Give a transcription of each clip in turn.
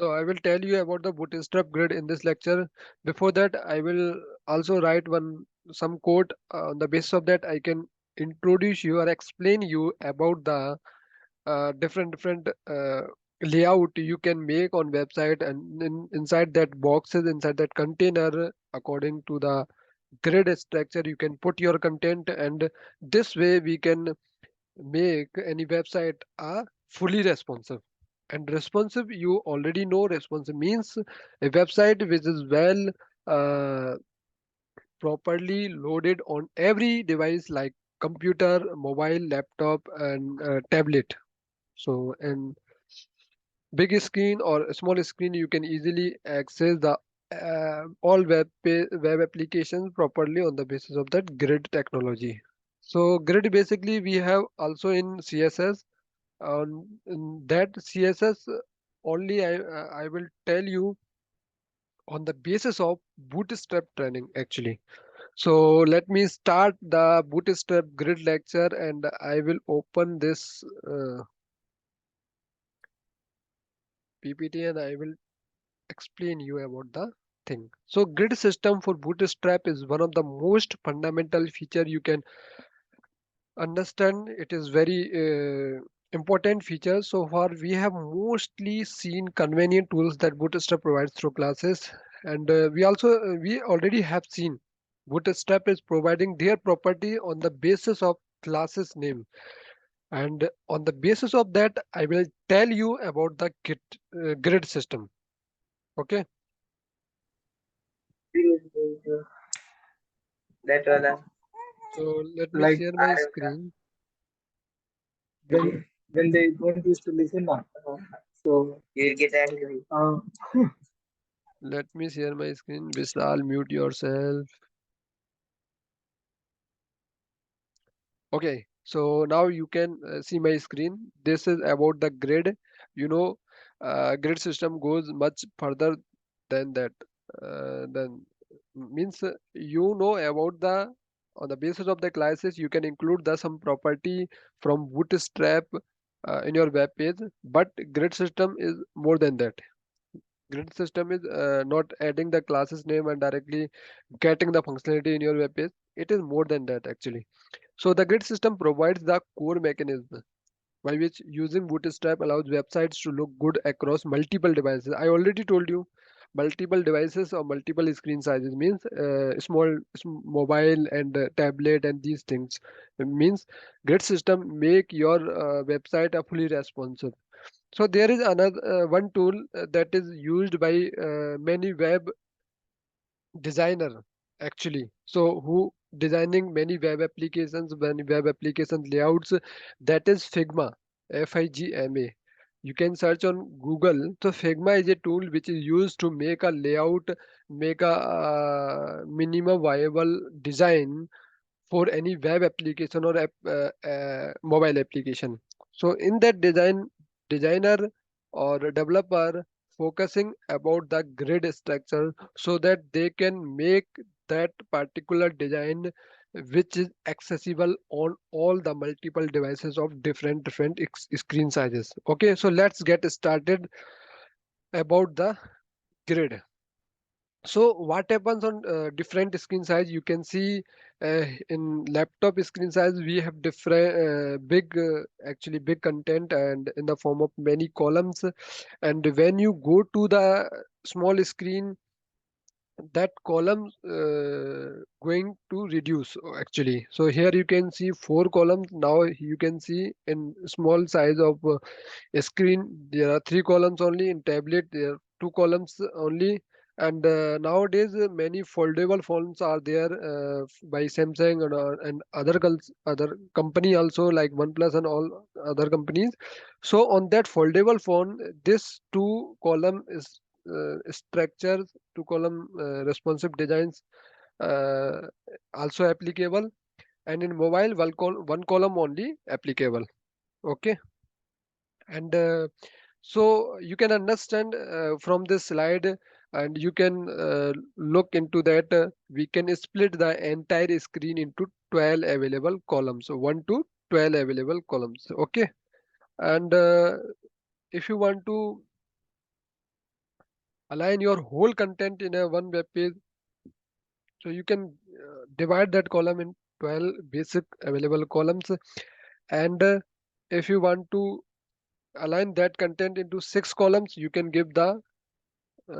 So I will tell you about the Bootstrap grid in this lecture. Before that, I will also write some code. On the basis of that, I can introduce you or explain you about the different layout you can make on website, and inside that boxes, inside that container, according to the grid structure, you can put your content, and this way we can make any website fully responsive. And responsive, you already know, responsive means a website which is well uh, properly loaded on every device like computer, mobile, laptop, and tablet. So in big screen or a small screen, you can easily access the all web applications properly on the basis of that grid technology. So grid basically we have also in CSS. In that CSS only I will tell you on the basis of Bootstrap training actually. So let me start the Bootstrap grid lecture, and I will open this PPT, and I will explain you about the thing. So grid system for Bootstrap is one of the most fundamental feature you can understand. It is very important feature. So far we have mostly seen convenient tools that Bootstrap provides through classes, and we already have seen Bootstrap is providing their property on the basis of classes name, and on the basis of that I will tell you about the grid system. Okay. That was So let me like share my screen. when they don't used to listen now. So you get angry. Let me share my screen. Vishal, mute yourself. Okay, so now you can see my screen. This is about the grid. You know, grid system goes much further than that. Then means you know about the on the basis of the classes you can include the some property from Bootstrap in your web page. But grid system is more than that. Grid system is not adding the classes name and directly getting the functionality in your web page. It is more than that actually. So the grid system provides the core mechanism by which using Bootstrap allows websites to look good across multiple devices. I already told you multiple devices or multiple screen sizes means mobile and tablet and these things. It means grid system make your website a fully responsive. So there is another one tool that is used by many web designer actually. So who designing many web applications, many web application layouts, that is Figma, Figma. You can search on Google. So Figma is a tool which is used to make a layout, make a minimum viable design for any web application or mobile application. So in that designer or developer focusing about the grid structure so that they can make that particular design which is accessible on all the multiple devices of different screen sizes. Okay, so let's get started about the grid. So what happens on different screen size? You can see in laptop screen size we have different actually big content and in the form of many columns. And when you go to the small screen, that column going to reduce actually. So here you can see four columns. Now you can see in small size of a screen there are three columns only. In tablet there are two columns only. And nowadays many foldable phones are there by Samsung and other company also like OnePlus and all other companies. So on that foldable phone, this two column is structures, two column responsive designs uh, also applicable, and in mobile one column only applicable. Okay. And so you can understand from this slide, and you can look into that. We can split the entire screen into 12 available columns, so 1 to 12 available columns. Okay. And if you want to align your whole content in a one web page. So you can divide that column in 12 basic available columns, and if you want to align that content into 6 columns, you can give the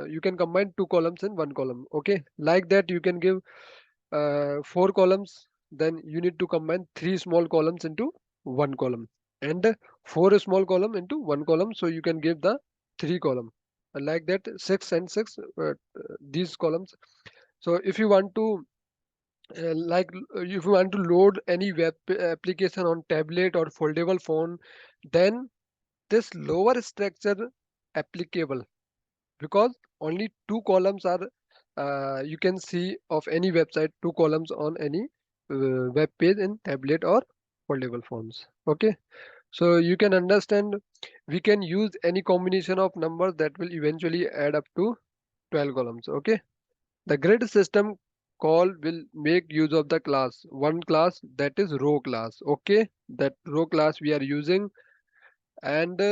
you can combine 2 columns in 1 column. Okay, like that you can give 4 columns, then you need to combine 3 small columns into 1 column, and 4 small column into 1 column, so you can give the 3 column. Like that, 6 and 6, these columns. So if you want to if you want to load any web application on tablet or foldable phone, then this lower structure applicable, because only 2 columns are you can see of any website, 2 columns on any web page in tablet or foldable phones. Okay, so you can understand we can use any combination of numbers that will eventually add up to 12 columns. Okay, the grid system call will make use of the class, one class, that is row class. Okay, that row class we are using, and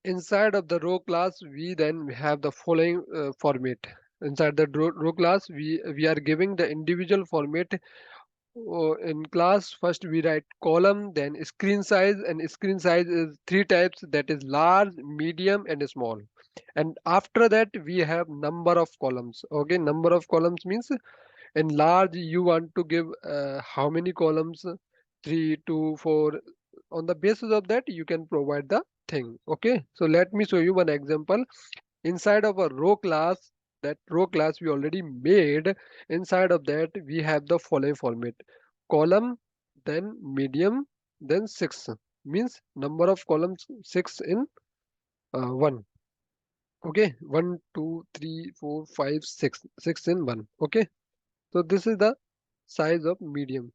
inside of the row class we then have the following format. Inside the row class we are giving the individual format. In class, first we write column, then screen size, and screen size is 3 types, that is large, medium, and small. And after that we have number of columns. Okay, number of columns means in large you want to give how many columns, 3, 2, 4. On the basis of that you can provide the thing. Okay, so let me show you one example. Inside of a row class, that row class we already made, inside of that we have the following format: column, then medium, then 6, means number of columns 6 in 1. Okay, 1, 2, 3, 4, 5, 6, 6 in 1. Okay, so this is the size of medium.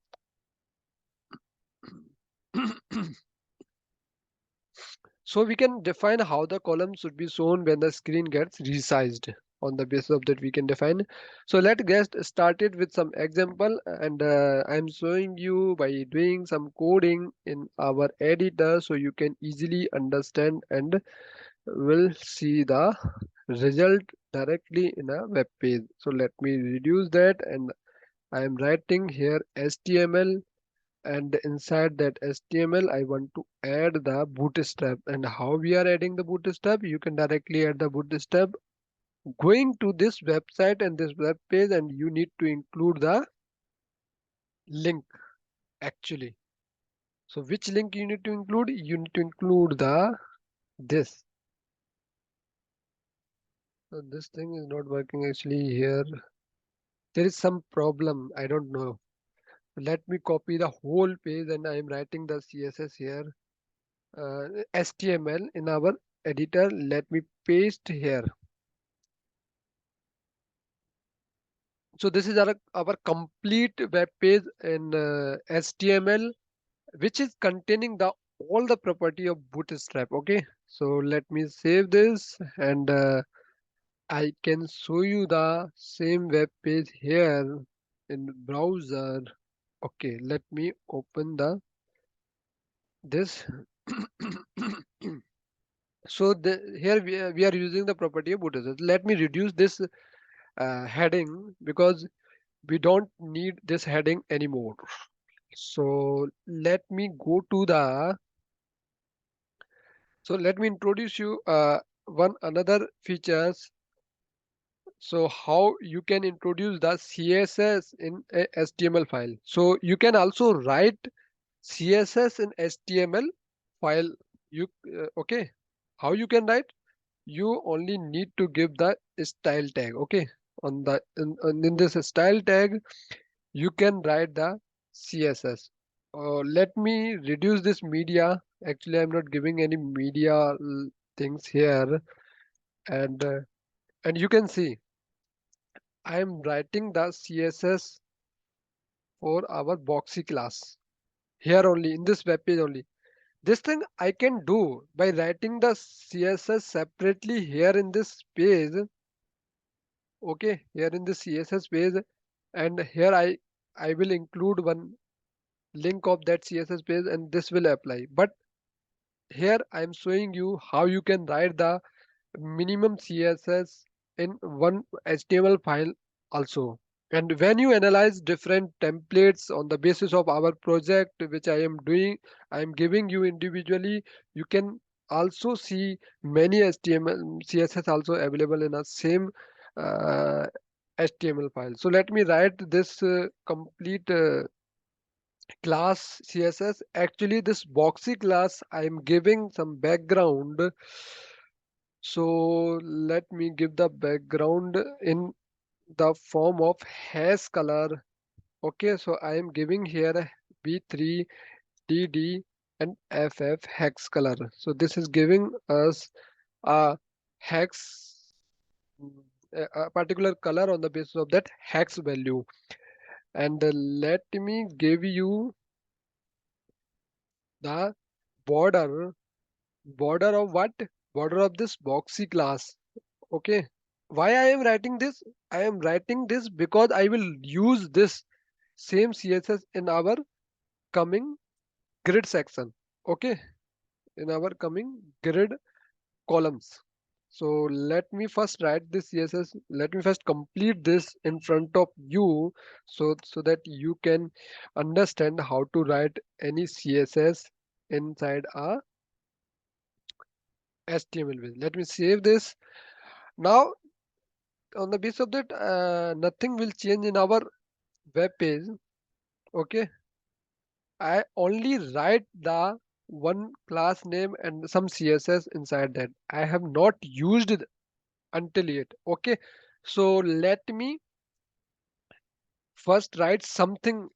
So we can define how the column should be shown when the screen gets resized. On the basis of that we can define. So let's get started with some example, and I'm showing you by doing some coding in our editor so you can easily understand and will see the result directly in a web page. So let me reduce that, and I am writing here HTML, and inside that HTML I want to add the bootstrap. And how we are adding the bootstrap? You can directly add the bootstrap going to this website and this web page, and you need to include the link actually. So which link you need to include? You need to include the this. So this thing is not working actually here. There is some problem, I don't know. Let me copy the whole page, and I am writing the CSS here, HTML in our editor. Let me paste here. So this is our complete web page in HTML, which is containing the all the property of Bootstrap. Okay, so let me save this, and I can show you the same web page here in browser. Okay, let me open the this. So here we are using the property of Bootstrap. Let me reduce this heading because we don't need this heading anymore. So let me go to the, so let me introduce you one another features. So how you can introduce the CSS in a HTML file. So you can also write CSS in HTML file. You okay? How you can write? You only need to give the style tag. Okay, on the in this style tag you can write the CSS. Let me reduce this media. Actually, I'm not giving any media things here, and you can see I am writing the CSS for our boxy class here only in this web page only. This thing I can do by writing the CSS separately here in this page. Okay, here in the CSS page, and here I will include one link of that CSS page, and this will apply. But here I am showing you how you can write the minimum CSS in one HTML file also. And when you analyze different templates on the basis of our project, which I am doing, I am giving you individually, you can also see many HTML, CSS also available in a same uh, HTML file. So let me write this complete class CSS. Actually, this boxy class, I am giving some background. So let me give the background in the form of hash color. Okay, so I am giving here B3, DD, and FF hex color. So this is giving us a hex, mm, a particular color on the basis of that hex value. And let me give you the border. Border of what? Border of this boxy class. Okay. Why I am writing this? I am writing this because I will use this same CSS in our coming grid section. Okay. In our coming grid columns. So let me first write this CSS. Let me first complete this in front of you, so that you can understand how to write any CSS inside a HTML page. Let me save this. Now, on the basis of that, nothing will change in our web page. Okay, I only write the one class name and some CSS inside that. I have not used it until yet. Okay, so let me first write something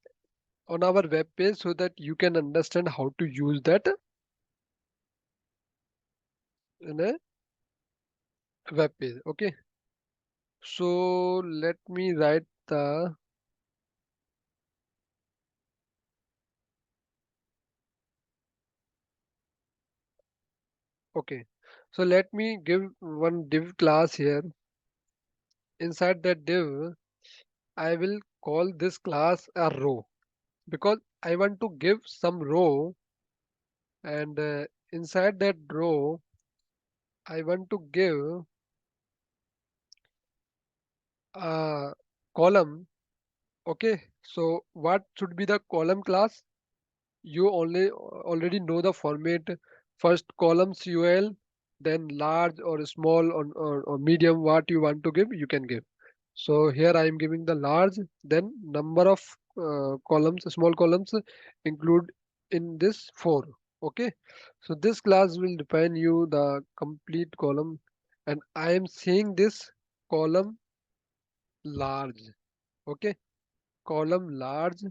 on our web page so that you can understand how to use that in a web page. Okay, so let me write the. Okay, so let me give one div class here. Inside that div, I will call this class a row because I want to give some row, and inside that row I want to give a column. Okay, so what should be the column class? You only already know the format. First column COL, then large or small or medium, what you want to give, you can give. So here I am giving the large, then number of columns, small columns include in this four. Okay, so this class will define you the complete column, and I am saying this column large. Okay, column large.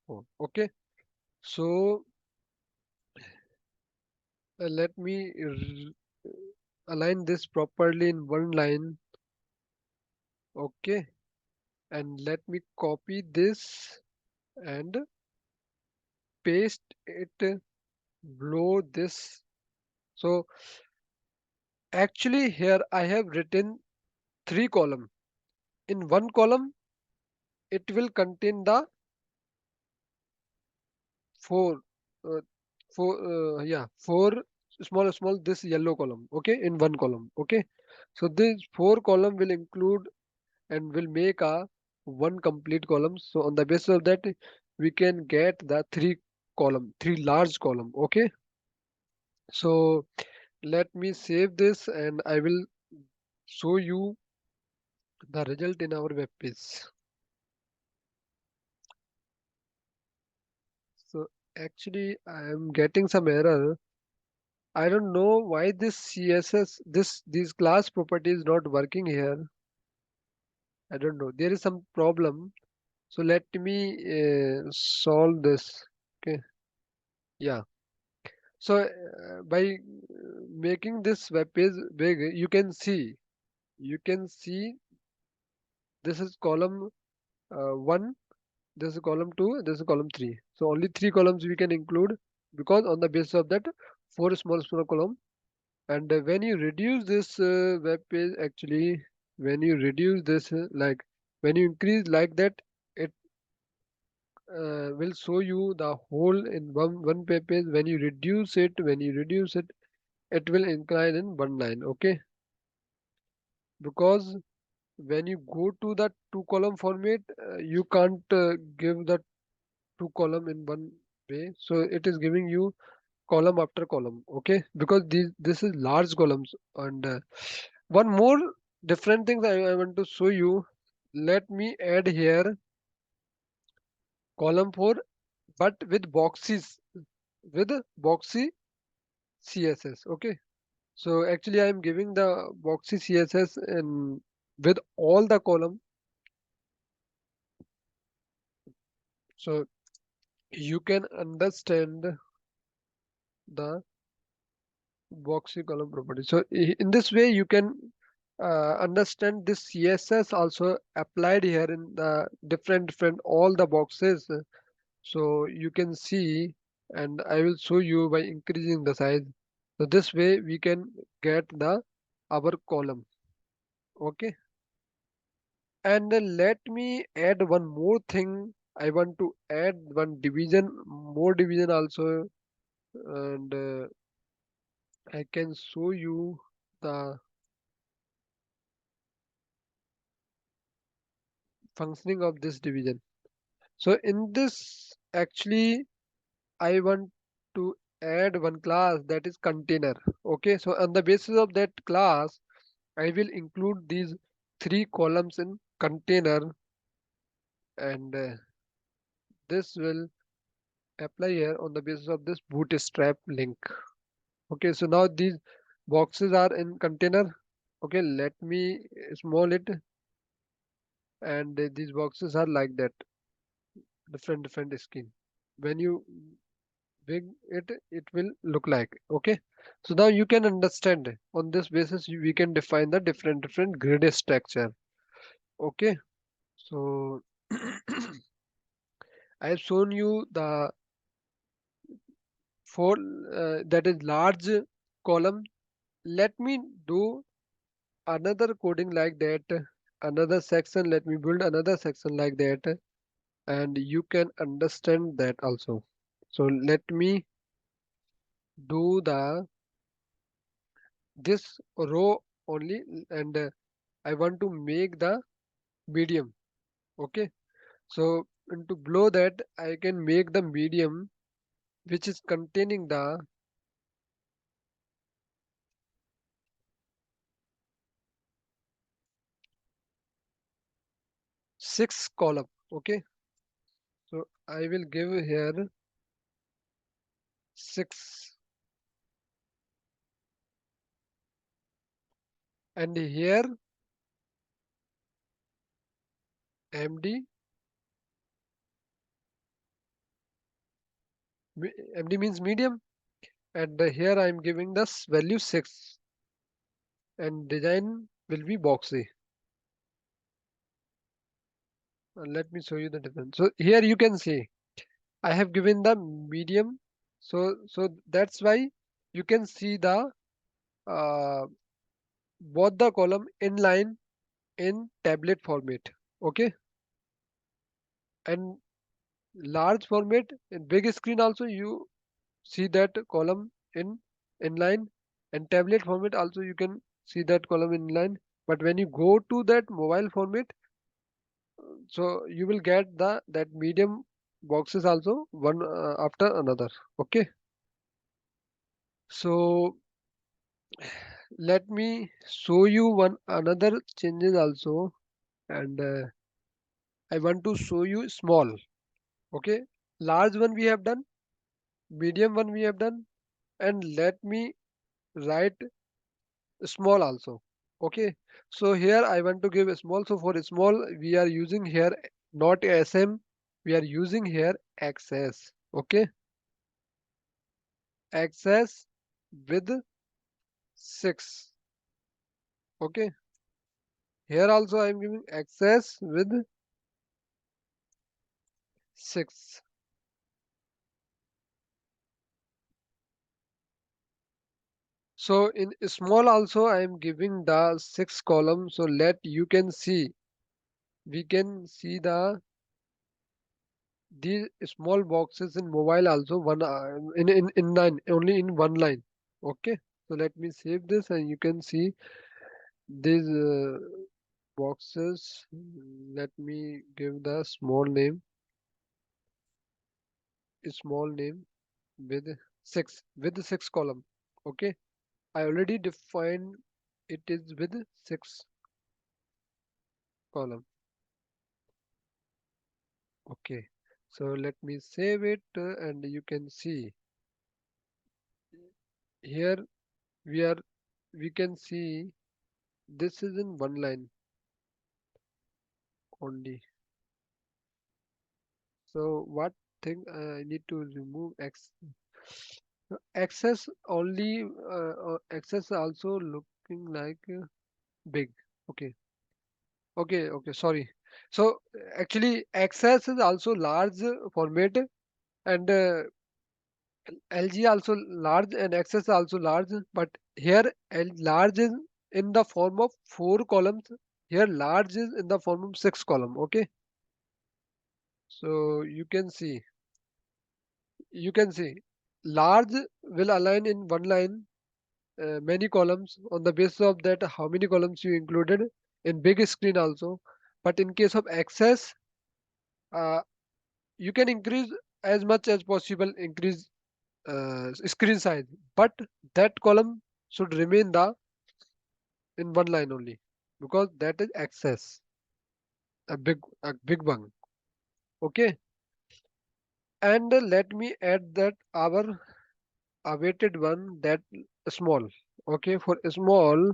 Oh, okay, so let me align this properly in one line. Okay, and let me copy this and paste it below this. So actually here I have written three column. In one column it will contain the four, uh, four small this yellow column. Okay, in one column. Okay, so this four column will include and will make a one complete column. So on the basis of that, we can get the three large column. Okay, so let me save this and I will show you the result in our web page. So actually I am getting some error. I don't know why this CSS, these class property is not working here. I don't know. There is some problem. So let me solve this. Okay. Yeah. So by making this web page big, you can see this is column one, this is column two, this is column three. So only three columns we can include because on the basis of that four small column. And when you reduce this web page, actually, when you reduce this like when you increase like that, it will show you the whole in one page. When you reduce it, it will incline in one line. Okay, because when you go to the two column format, you can't give the two column in one way, so it is giving you column after column. Okay, because this is large columns. And one more different thing that I want to show you. Let me add here column 4, but with boxes, with boxy css. Okay, so actually I am giving the boxy css and with all the column, so you can understand the boxy column property. So in this way you can understand this css also applied here in the different all the boxes. So you can see, and I will show you by increasing the size. So this way we can get the our column. Okay, and let me add one more thing. I want to add one division, more division also. And I can show you the functioning of this division. So in this, actually, I want to add one class that is container. Okay, so on the basis of that class, I will include these three columns in container, and this will apply here on the basis of this bootstrap link. Okay, so now these boxes are in container. Okay, let me small it, and these boxes are like that, different skin. When you big it will look like. Okay, so now you can understand on this basis we can define the different grid structure. Okay, so I have shown you the four, that is large column. Let me do another coding like that, another section. Let me build another section like that, and you can understand that also. So let me do the this row only, and I want to make the medium. Okay, so and to below that I can make the medium which is containing the six column. Okay, so I will give here six, and here md, md means medium, and here I am giving this value 6, and design will be boxy. Let me show you the difference. So here you can see I have given the medium, so that's why you can see the uh, both the column inline in tablet format. Okay, and large format in big screen also you see that column in inline, and tablet format also you can see that column inline. But when you go to that mobile format, so you will get the that medium boxes also one after another. Okay, so let me show you one another changes also, and I want to show you small. Okay, large one we have done, medium one we have done, and let me write small also. Okay, so here I want to give a small. So for small we are using here not sm, we are using here access. Okay, access with 6. Okay, here also I am giving access with 6. So in small also I am giving the 6 column. So let you can see, we can see the these small boxes in mobile also one in line, only in one line. Okay, So let me save this and you can see these boxes. Let me give the small name with six column. Okay, I already defined it is with six column. Okay, so let me save it and you can see here we are we can see this is in one line only. So what thing I need to remove X access only access also looking like big. Okay, okay, sorry. So actually access is also large format and LG also large and access also large, but here large is in the form of four columns. Here large is in the form of six column. Okay, so you can see large will align in one line many columns on the basis of that how many columns you included in big screen also. But in case of access, uh, you can increase as much as possible increase screen size, but that column should remain the in one line only because that is access, a big one. Okay, and let me add that our awaited one that small. Okay, for small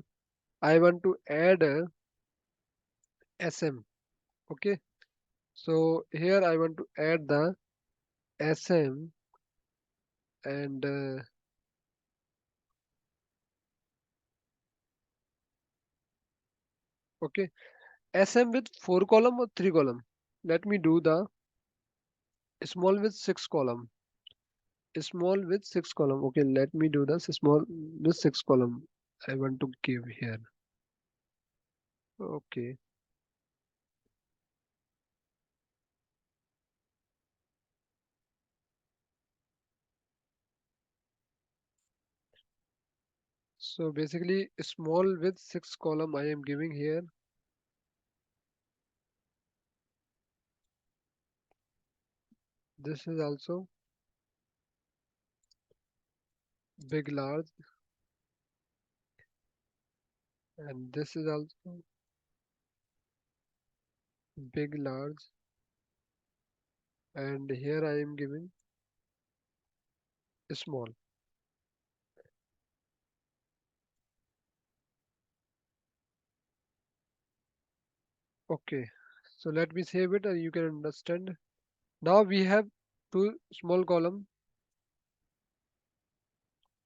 I want to add SM. Okay, so here I want to add the SM and okay, SM with four column or three column. Let me do the small with six column. Small with six column. Okay, let me do the small with six column. I want to give here. Okay, so basically small with six column I am giving here. This is also big large and this is also big large and here I am giving small. Okay, so let me save it and you can understand. Now we have two small column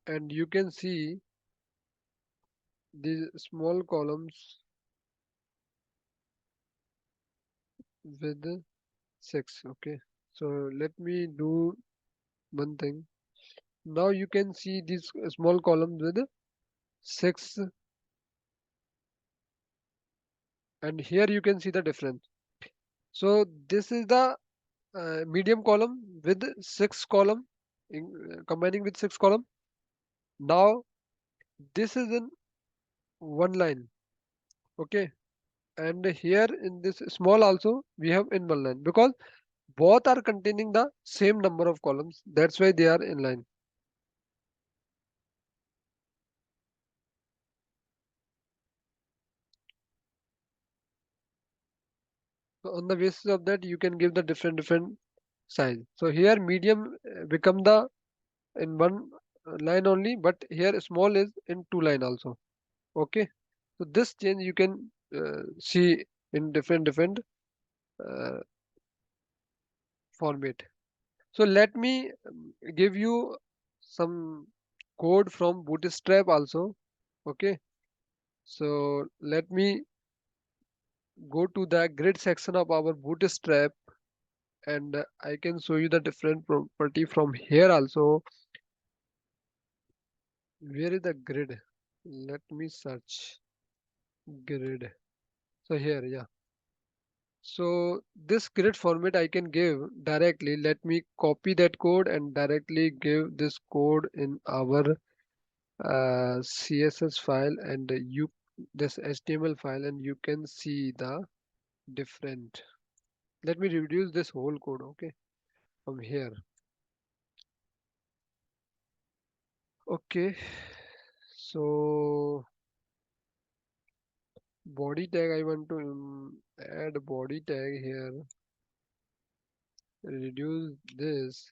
and you can see these small columns with six. Okay, so let me do one thing. Now you can see these small columns with six and here you can see the difference. So this is the medium column with six column combining with six column. Now this is in one line. Okay, and here in this small also we have in one line because both are containing the same number of columns, that's why they are in line. So on the basis of that you can give the different size. So here medium become the in one line only, but here small is in two line also. Okay, so this change you can see in different uh, format. So let me give you some code from Bootstrap also. Okay, so let me go to the grid section of our Bootstrap and I can show you the different property from here also. Where is the grid? Let me search grid. So here, yeah. So this grid format I can give directly. Let me copy that code and directly give this code in our CSS file and you this HTML file, and you can see the different. Let me reduce this whole code, okay, from here. Okay, so body tag, I want to add body tag here, reduce this,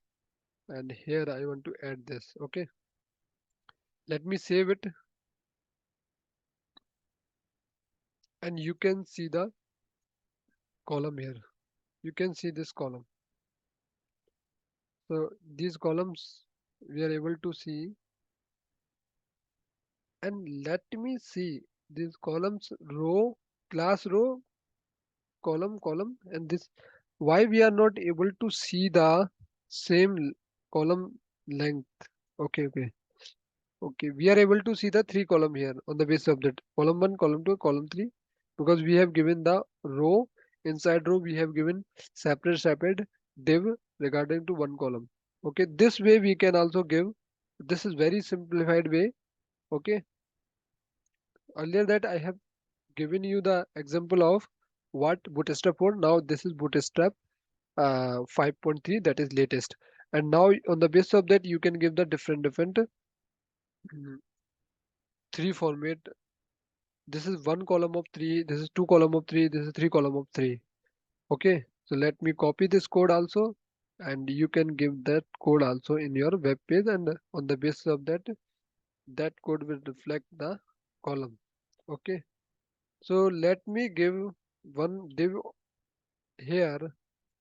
and here I want to add this. Okay, let me save it, and you can see the column here. You can see this column. So these columns we are able to see, and let me see these columns, row, class row, column, and this. Why we are not able to see the same column length? Okay. Okay, we are able to see the three column here on the basis of that column 1, column 2, column 3, because we have given the row. Inside row we have given separate div regarding to one column. Okay, this way we can also give. This is very simplified way. Okay, earlier that I have given you the example of what Bootstrap for. Now this is Bootstrap 5.3, that is latest, and now on the basis of that you can give the different three format. This is one column of three, this is two column of three, this is three column of three. Okay, so let me copy this code also, and you can give that code also in your web page, and on the basis of that, that code will reflect the column. Okay, so let me give one div here.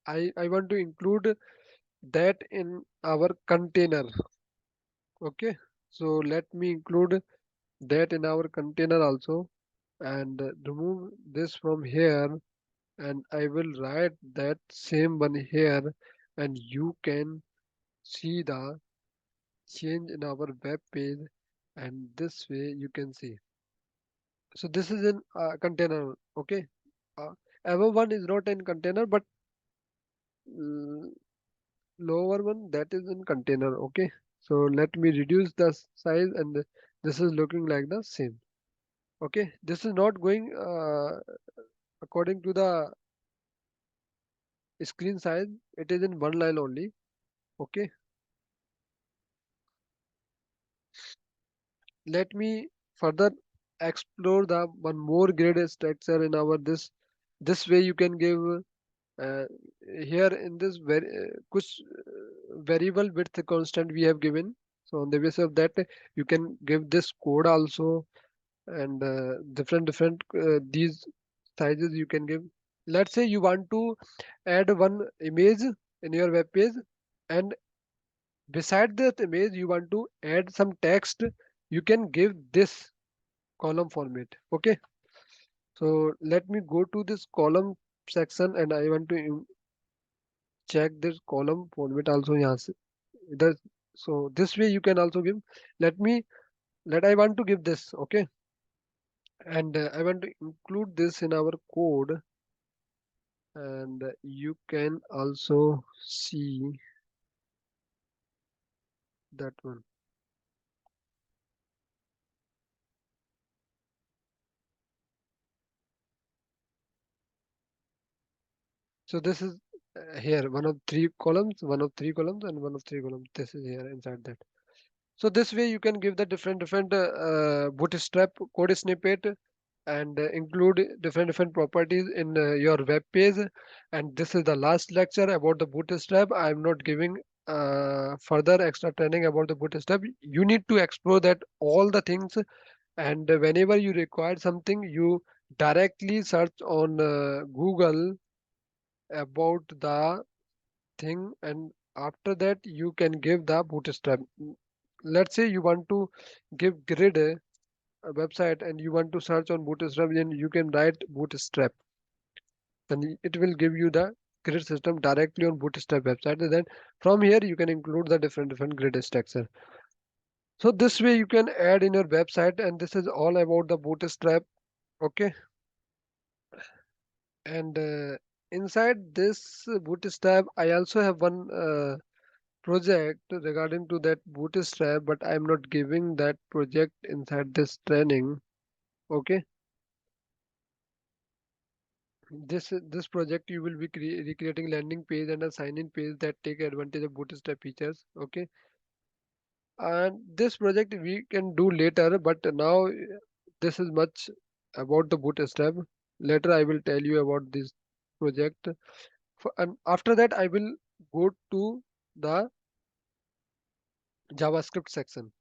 I want to include that in our container. Okay, so let me include that in our container also, and remove this from here, and I will write that same one here, and you can see the change in our web page, and this way you can see. So this is in container. Okay, uh, above one is not in container, but mm, lower one, that is in container. Okay, so let me reduce the size, and this is looking like the same. Okay, this is not going according to the screen size, it is in one line only. Okay, let me further explore the one more grid structure in our this way you can give uh, here in this kuch variable width constant we have given. So on the basis of that you can give this code also, and different these sizes you can give. Let's say you want to add one image in your web page, and beside that image you want to add some text, you can give this column format. Okay, so let me go to this column section, and I want to check this column format also यहाँ से इधर. So this way you can also give. Let me let I want to give this. Okay, and I want to include this in our code, and you can also see that one. So this is here one of three columns, one of three columns, and one of three columns. This is here inside that. So this way you can give the different bootstrap code snippet, and include different properties in your web page. And this is the last lecture about the bootstrap. I am not giving further extra training about the bootstrap. You need to explore that all the things, and whenever you require something, you directly search on Google about the thing, and after that you can give the bootstrap. Let's say you want to give grid a website, and you want to search on bootstrap, then you can write bootstrap, then it will give you the grid system directly on bootstrap website, and then from here you can include the different grid structure. So this way you can add in your website, and this is all about the bootstrap. Okay, and inside this bootstrap I also have one project regarding to that bootstrap, but I'm not giving that project inside this training. Okay, this project you will be recreating landing page and a sign-in page that take advantage of bootstrap features. Okay, and this project we can do later, but now this is much about the bootstrap. Later I will tell you about this project. And after that I will go to the JavaScript section.